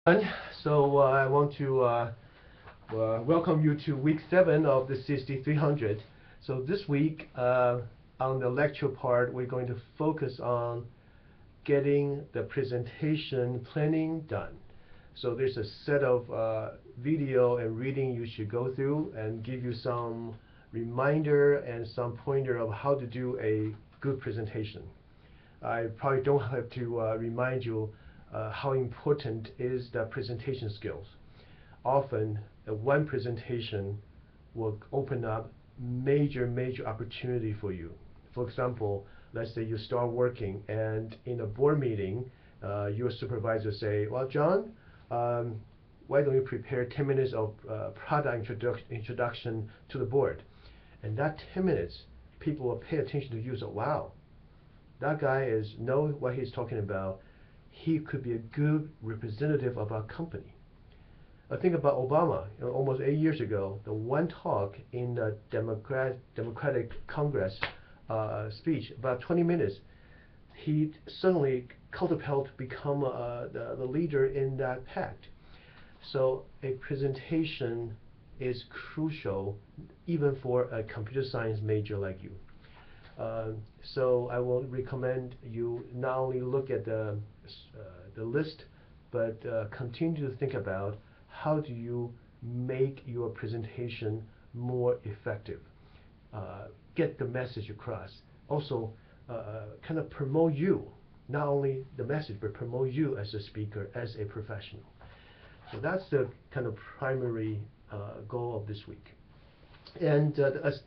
I want to welcome you to week 7 of the CST 300. So this week, on the lecture part, we're going to focus on getting the presentation planning done. So there's a set of video and reading you should go through and give you some reminder and some pointer of how to do a good presentation. I probably don't have to remind you how important is the presentation skills. Often, one presentation will open up major opportunity for you. For example, let's say you start working and in a board meeting, your supervisor say, well, John, why don't you prepare 10 minutes of product introduction to the board? And that 10 minutes, people will pay attention to you. So, wow, that guy know what he's talking about. He could be a good representative of our company. Think about Obama. Almost 8 years ago, the one talk in the Democratic Congress speech, about 20 minutes, he suddenly catapulted to become the leader in that pact. So a presentation is crucial even for a computer science major like you. So I will recommend you not only look at the list, but continue to think about how do you make your presentation more effective. Get the message across. Also, kind of promote you, not only the message, but promote you as a speaker, as a professional. So that's the kind of primary goal of this week. And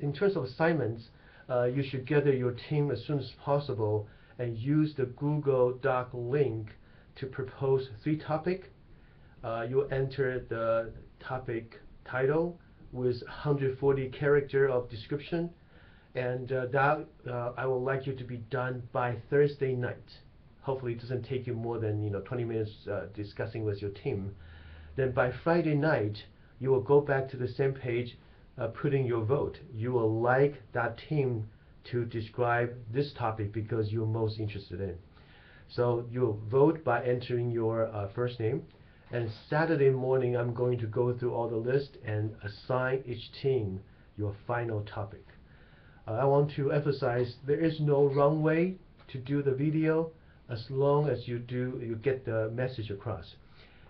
in terms of assignments, you should gather your team as soon as possible and use the Google Doc link to propose 3 topics. You enter the topic title with 140 characters of description, and I would like you to be done by Thursday night. Hopefully it doesn't take you more than 20 minutes discussing with your team. Then by Friday night, you will go back to the same page, put in your vote. You will like that team to describe this topic because you're most interested in. So you'll vote by entering your first name. And Saturday morning, I'm going to go through all the list and assign each team your final topic. I want to emphasize there is no wrong way to do the video as long as you get the message across.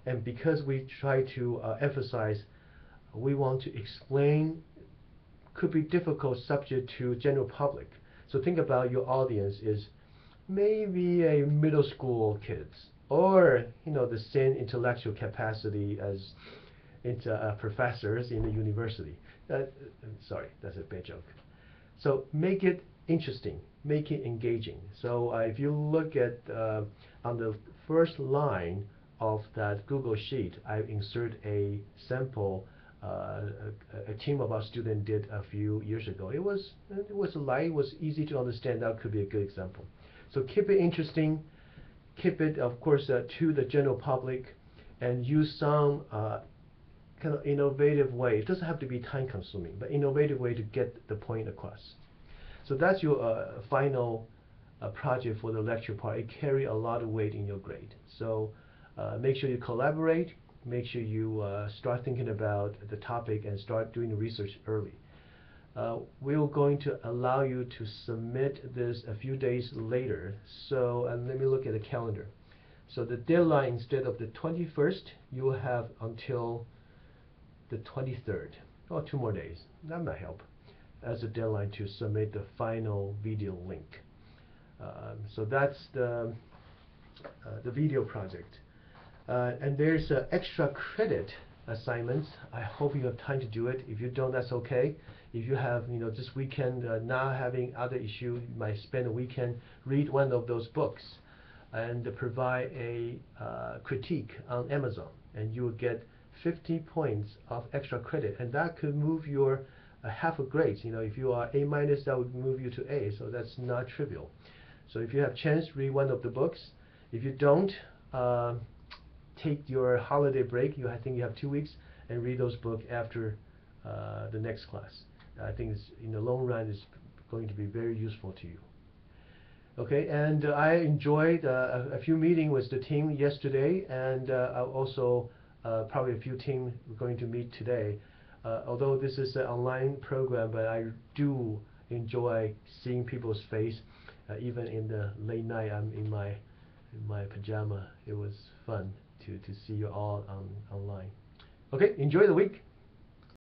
And because we try to emphasize, we want to explain could be difficult subject to general public. So think about your audience is maybe a middle school kids, or the same intellectual capacity as professors in the university. Sorry, that's a bad joke. So make it interesting, make it engaging. So if you look at on the first line of that Google sheet, I insert a sample a team of our students did a few years ago. It was light, it was easy to understand. That could be a good example. So keep it interesting, keep it, of course, to the general public, and use some kind of innovative way. It doesn't have to be time-consuming, but innovative way to get the point across. So that's your final project for the lecture part. It carries a lot of weight in your grade. So make sure you collaborate. Make sure you start thinking about the topic and start doing the research early. We're going to allow you to submit this a few days later. So let me look at the calendar. So the deadline, instead of the 21st, you will have until the 23rd, or 2 more days. That might help as a deadline to submit the final video link. So that's the video project. And there's extra credit assignments. I hope you have time to do it. If you don't, that's okay. If you have, this weekend not having other issue, you might spend a weekend, read one of those books, and provide a critique on Amazon, and you will get 50 points of extra credit, and that could move your half a grade. If you are A-, that would move you to A, so that's not trivial. So if you have chance, read one of the books. If you don't, take your holiday break. I think you have 2 weeks, and read those books after the next class. I think in the long run, it's going to be very useful to you. Okay, and I enjoyed a few meetings with the team yesterday, and also probably a few teams we're going to meet today. Although this is an online program, but I do enjoy seeing people's face, even in the late night. I'm in my pajama. It was fun to see you all online. Okay, enjoy the week.